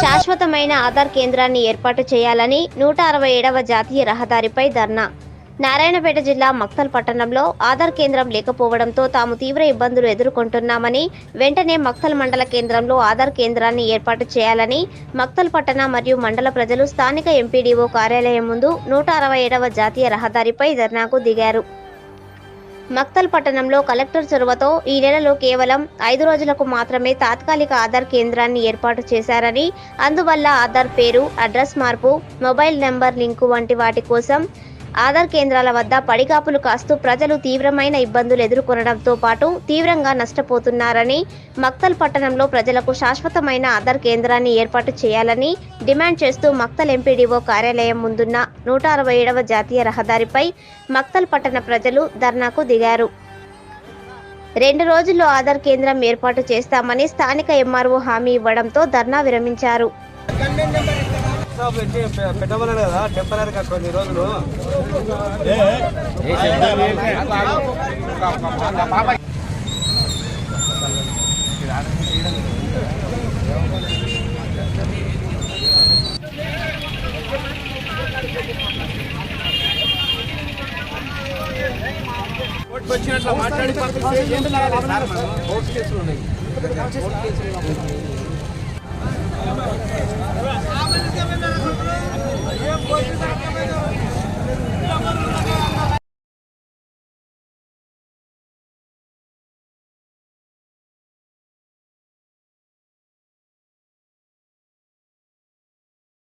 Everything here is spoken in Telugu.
శాశ్వతమైన ఆధార్ కేంద్రాన్ని ఏర్పాటు చేయాలని 167వ జాతీయ రహదారిపై ధర్నా. నారాయణపేట జిల్లా మక్తల్ పట్టణంలో ఆధార్ కేంద్రం లేకపోవడంతో తాము తీవ్ర ఇబ్బందులు ఎదుర్కొంటున్నామని, వెంటనే మక్తల్ మండల కేంద్రంలో ఆధార్ కేంద్రాన్ని ఏర్పాటు చేయాలని మక్తల్ పట్టణ మరియు మండల ప్రజలు స్థానిక ఎంపీడీఓ కార్యాలయం ముందు 167వ జాతీయ రహదారిపై ధర్నాకు దిగారు. మక్తల్ పట్టణంలో కలెక్టర్ చొరవతో ఈ నెలలో కేవలం 5 రోజులకు మాత్రమే తాత్కాలిక ఆధార్ కేంద్రాన్ని ఏర్పాటు చేశారని, అందువల్ల ఆధార్ పేరు, అడ్రస్ మార్పు, మొబైల్ నెంబర్ లింకు వంటి వాటి కోసం ఆధార్ కేంద్రాల వద్ద పడిగాపులు కాస్తూ ప్రజలు తీవ్రమైన ఇబ్బందులు ఎదుర్కొనడంతో పాటు తీవ్రంగా నష్టపోతున్నారని, మక్తల్ పట్టణంలో ప్రజలకు శాశ్వతమైన ఆధార్ కేంద్రాన్ని ఏర్పాటు చేయాలని డిమాండ్ చేస్తూ మక్తల్ ఎంపీడీఓ కార్యాలయం ముందున్న 167వ జాతీయ రహదారిపై మక్తల్ పట్టణ ప్రజలు ధర్నాకు దిగారు. 2 రోజుల్లో ఆధార్ కేంద్రం ఏర్పాటు చేస్తామని స్థానిక ఎంఆర్ఓ హామీ ఇవ్వడంతో ధర్నా విరమించారు. పెట్టమన్నారు కదా టెంపరీగా కొన్ని రోజులు. వచ్చినట్లు మాట్లాడి కోర్టు కేసులు ఉన్నాయి. Vamos